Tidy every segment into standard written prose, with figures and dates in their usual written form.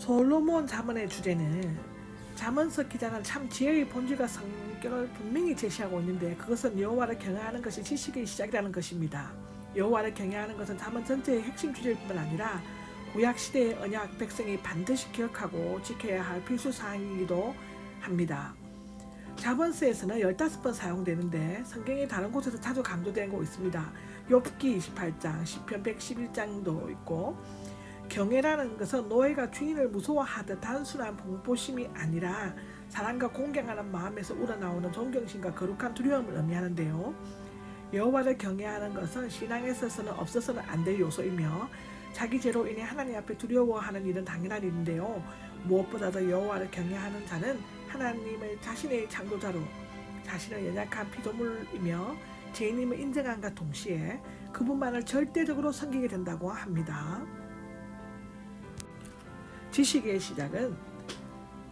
솔로몬 잠언의 주제는 잠언서 기자는 참 지혜의 본질과 성격을 분명히 제시하고 있는데 그것은 여호와를 경외하는 것이 지식의 시작이라는 것입니다. 여호와를 경외하는 것은 잠언 전체의 핵심 주제일 뿐만 아니라 구약 시대의 언약 백성이 반드시 기억하고 지켜야 할 필수 사항이기도 합니다. 잠언서에서는 15번 사용되는데 성경의 다른 곳에서 자주 강조되고 있습니다. 욥기 28장, 시편 111장도 있고 경외라는 것은 노예가 주인을 무서워하듯 단순한 공포심이 아니라 사랑과 공경하는 마음에서 우러나오는 존경심과 거룩한 두려움을 의미하는데요. 여호와를 경외하는 것은 신앙에 있어서는 없어서는 안 될 요소이며 자기 죄로 인해 하나님 앞에 두려워하는 일은 당연한 일인데요. 무엇보다도 여호와를 경외하는 자는 하나님을 자신의 창조자로 자신을 연약한 피조물이며 죄인임을 인정함과 동시에 그분만을 절대적으로 섬기게 된다고 합니다. 지식의 시작은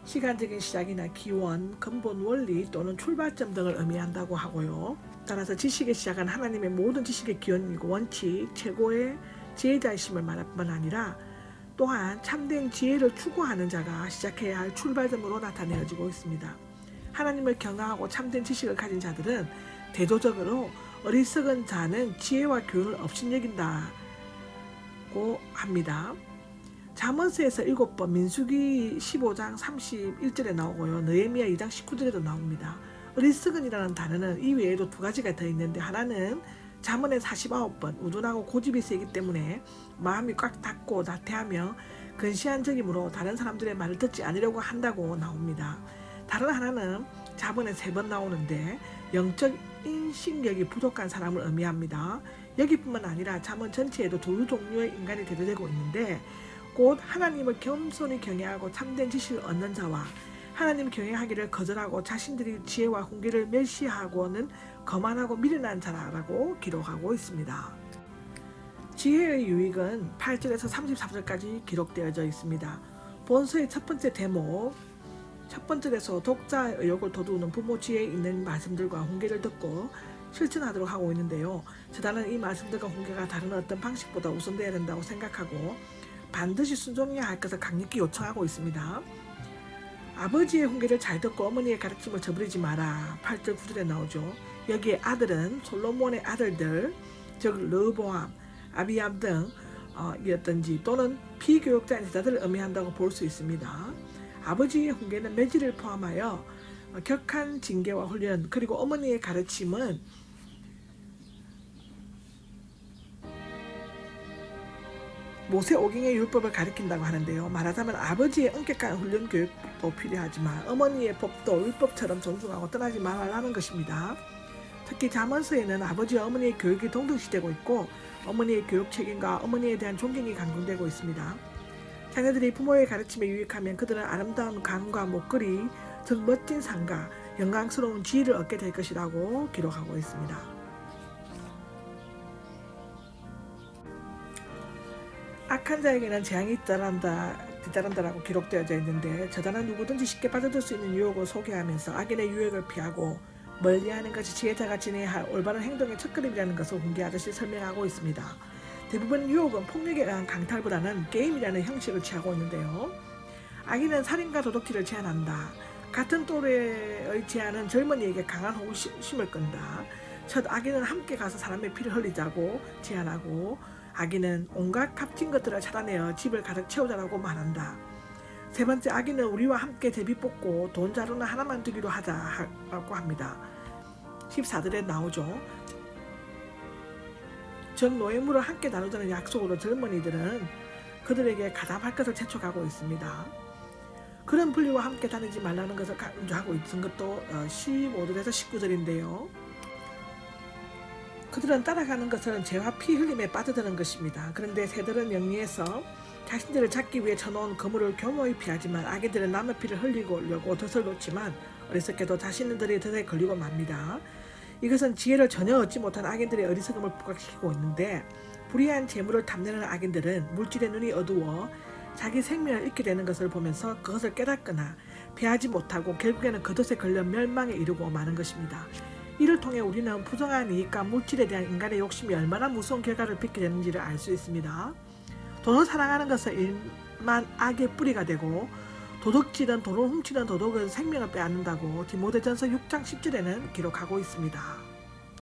시간적인 시작이나 기원, 근본 원리 또는 출발점 등을 의미한다고 하고요. 따라서 지식의 시작은 하나님의 모든 지식의 기원이고 원칙, 최고의 지혜자이심을 말할 뿐만 아니라 또한 참된 지혜를 추구하는 자가 시작해야 할 출발점으로 나타내어지고 있습니다. 하나님을 경외하고 참된 지식을 가진 자들은 대조적으로 어리석은 자는 지혜와 교훈을 업신여긴다고 합니다. 잠언서에서 7번, 민수기 15장 31절에 나오고요. 느헤미야 2장 19절에도 나옵니다. 어리석은이라는 단어는 이 외에도 두 가지가 더 있는데 하나는 잠언의 49번, 우둔하고 고집이 세기 때문에 마음이 꽉 닫고 나태하며 근시안적이므로 다른 사람들의 말을 듣지 않으려고 한다고 나옵니다. 다른 하나는 잠언에 3번 나오는데 영적 인식력이 부족한 사람을 의미합니다. 여기뿐만 아니라 잠언 전체에도 두 종류의 인간이 대두되고 있는데 곧 하나님을 겸손히 경외하고 참된 지식을 얻는 자와 하나님 경외하기를 거절하고 자신들이 지혜와 훈계를 멸시하고는 거만하고 미련한 자라고 기록하고 있습니다. 지혜의 유익은 8절에서 34절까지 기록되어져 있습니다. 본서의 첫 번째 대목, 첫 번째에서 독자의 의욕을 돋우는 부모 지혜에 있는 말씀들과 훈계를 듣고 실천하도록 하고 있는데요. 저자는 이 말씀들과 훈계가 다른 어떤 방식보다 우선되어야 된다고 생각하고 반드시 순종해야 할 것을 강력히 요청하고 있습니다. 아버지의 훈계를 잘 듣고 어머니의 가르침을 저버리지 마라. 8절 9절에 나오죠. 여기에 아들은 솔로몬의 아들들, 즉 르호보암, 아비암 등이었던지 또는 비교육자인 제자들을 의미한다고 볼 수 있습니다. 아버지의 훈계는 매질을 포함하여 격한 징계와 훈련 그리고 어머니의 가르침은 모세오경의 율법을 가리킨다고 하는데요. 말하자면 아버지의 엄격한 훈련 교육도 필요하지만 어머니의 법도 율법처럼 존중하고 떠나지 말라는 것입니다. 특히 잠언서에는 아버지와 어머니의 교육이 동등시되고 있고 어머니의 교육 책임과 어머니에 대한 존경이 강조되고 있습니다. 자녀들이 부모의 가르침에 유익하면 그들은 아름다운 간과 목걸이, 즉 멋진 상과 영광스러운 지위를 얻게 될 것이라고 기록하고 있습니다. 악한 자에게는 재앙이 뒤따른다라고 기록되어져 있는데 저자는 누구든지 쉽게 빠져들 수 있는 유혹을 소개하면서 악인의 유혹을 피하고 멀리하는 것이 지혜자가 지내야 할 올바른 행동의 첫걸음이라는 것을 훈계하듯이 설명하고 있습니다. 대부분 유혹은 폭력에 의한 강탈보다는 게임이라는 형식을 취하고 있는데요. 악인은 살인과 도둑질을 제한한다. 같은 또래의 제한은 젊은이에게 강한 호기심을 끈다. 첫 악인은 함께 가서 사람의 피를 흘리자고 제안하고 악인은 온갖 값진 것들을 찾아내어 집을 가득 채우자라고 말한다. 세 번째 악인은 우리와 함께 제비 뽑고 돈 자루는 하나만 두기로 하자고 합니다. 14절에 나오죠. 즉 노예물을 함께 나누자는 약속으로 젊은이들은 그들에게 가담할 것을 재촉하고 있습니다. 그런 분리와 함께 다니지 말라는 것을 강조하고 있는 것도 15절에서 19절인데요. 그들은 따라가는 것은 죄와 피 흘림에 빠져드는 것입니다. 그런데 새들은 영리해서 자신들을 잡기 위해 쳐놓은 그물을 교묘히 피하지만 악인들은 남의 피를 흘리려고 덫을 놓지만 어리석게도 자신들의 덫에 걸리고 맙니다. 이것은 지혜를 전혀 얻지 못한 악인들의 어리석음을 부각시키고 있는데 불의한 재물을 탐내는 악인들은 물질의 눈이 어두워 자기 생명을 잃게 되는 것을 보면서 그것을 깨닫거나 피하지 못하고 결국에는 그 덫에 걸려 멸망에 이르고 마는 것입니다. 이를 통해 우리는 부정한 이익과 물질에 대한 인간의 욕심이 얼마나 무서운 결과를 빚게 되는지를 알 수 있습니다. 돈을 사랑하는 것은 만 악의 뿌리가 되고 도둑질은 돈을 훔치는 도둑은 생명을 빼앗는다고 디모데전서 6장 10절에는 기록하고 있습니다.